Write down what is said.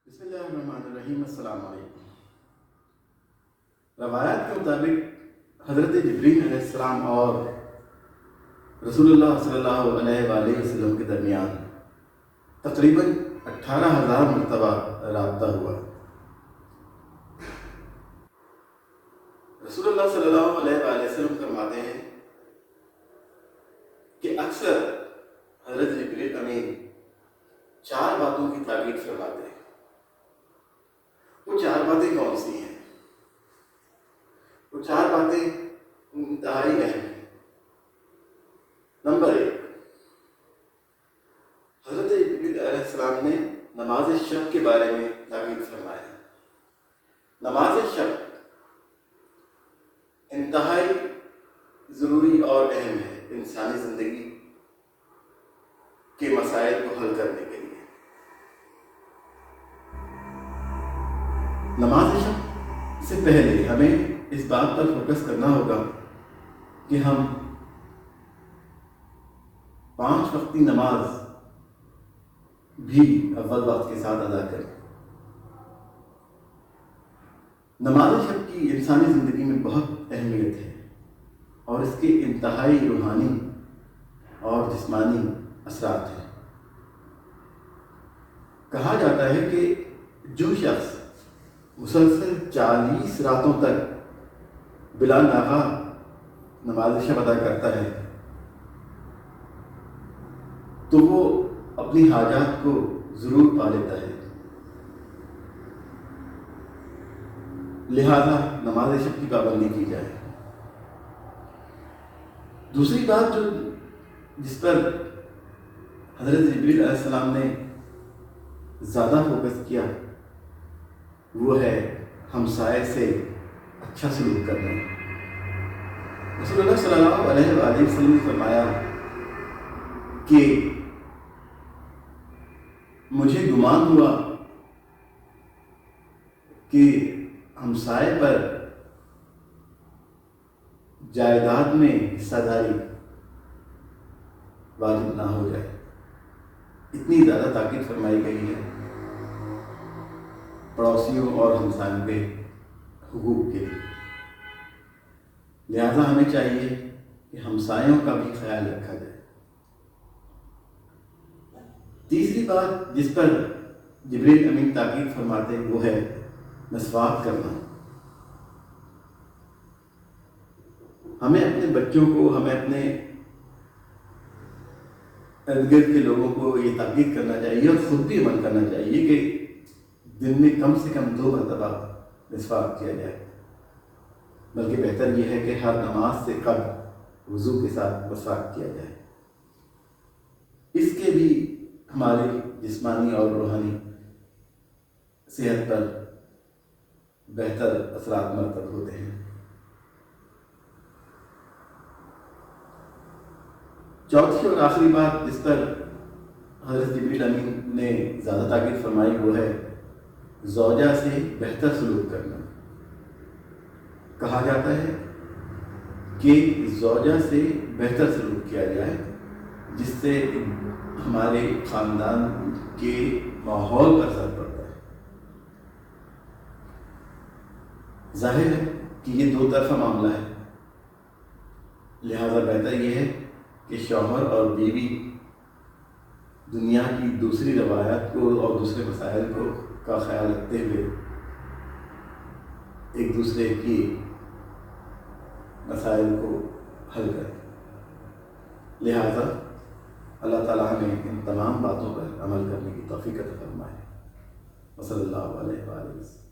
بسم اللہ الرحمن الرحیم۔ السلام علیکم۔ روایات کے مطابق حضرت جبرائیل علیہ السلام اور رسول اللہ صلی اللہ علیہ وآلہ وسلم کے درمیان تقریباً 18,000 مرتبہ رابطہ ہوا۔ رسول اللہ صلی اللہ علیہ وآلہ وسلم فرماتے ہیں کہ اکثر حضرت جبرائیل امین 4 باتوں کی تاکید فرماتے ہیں۔ وہ 4 باتیں کون سی ہیں؟ وہ 4 باتیں انتہائی اہم ہیں۔ نمبر 1، حضرت جبرائیل علیہ السلام نے نماز شب کے بارے میں تاکید فرمایا۔ نماز شب انتہائی ضروری اور اہم ہے انسانی زندگی کے مسائل کو حل کرنے کے لیے۔ نماز شب سے پہلے ہمیں اس بات پر فوکس کرنا ہوگا کہ ہم 5 وقتی نماز بھی اول وقت کے ساتھ ادا کریں۔ نماز شب کی انسانی زندگی میں بہت اہمیت ہے اور اس کے انتہائی روحانی اور جسمانی اثرات ہیں۔ کہا جاتا ہے کہ جو شخص مسلسل 40 راتوں تک بلا ناغہ نماز شب ادا کرتا ہے تو وہ اپنی حاجات کو ضرور پا لیتا ہے۔ لہذا نماز شب کی پابندی کی جائے۔ دوسری بات جس پر حضرت جبرائیل علیہ السلام نے زیادہ فوکس کیا وہ ہے ہمسائے سے اچھا سلوک کرنا۔ رسول اللہ صلی اللہ علیہ وآلہ وسلم نے فرمایا کہ مجھے گمان ہوا کہ ہمسائے پر جائیداد میں حصہ داری واجب نہ ہو جائے۔ اتنی زیادہ تاکید فرمائی گئی ہے پڑوسیوں اور ہمسایوں کے حقوق کے لیے۔ لہذا ہمیں چاہیے کہ ہمسایوں کا بھی خیال رکھا جائے۔ تیسری بات جس پر جبرائیل امین تاکید فرماتے وہ ہے مسواک کرنا۔ ہمیں اپنے بچوں کو، ہمیں اپنے ارد گرد کے لوگوں کو یہ تاکید کرنا چاہیے اور خود بھی عمل کرنا چاہیے کہ دن میں کم سے کم 2 مرتبہ مسواک کیا جائے، بلکہ بہتر یہ ہے کہ ہر نماز سے قبل وضو کے ساتھ مسواک کیا جائے۔ اس کے بھی ہماری جسمانی اور روحانی صحت پر بہتر اثرات مرتب ہوتے ہیں۔ چوتھی اور آخری بات جس پر حضرت جبرائیل امین نے زیادہ تاکید فرمائی وہ ہے زوجہ سے بہتر سلوک کرنا۔ کہا جاتا ہے کہ زوجہ سے بہتر سلوک کیا جائے جس سے ہمارے خاندان کے ماحول پر اثر پڑتا ہے۔ ظاہر ہے کہ یہ 2 طرفہ معاملہ ہے، لہذا بہتر یہ ہے کہ شوہر اور بیوی دنیا کی دوسری روایات کو اور دوسرے مسائل کا خیال رکھتے ہوئے ایک دوسرے کی مسائل کو حل کریں۔ لہذا اللہ تعالیٰ ہمیں ان تمام باتوں پر عمل کرنے کی توفیق عطا فرمائے۔ وصلی اللہ علیہ وآلہ وسلم۔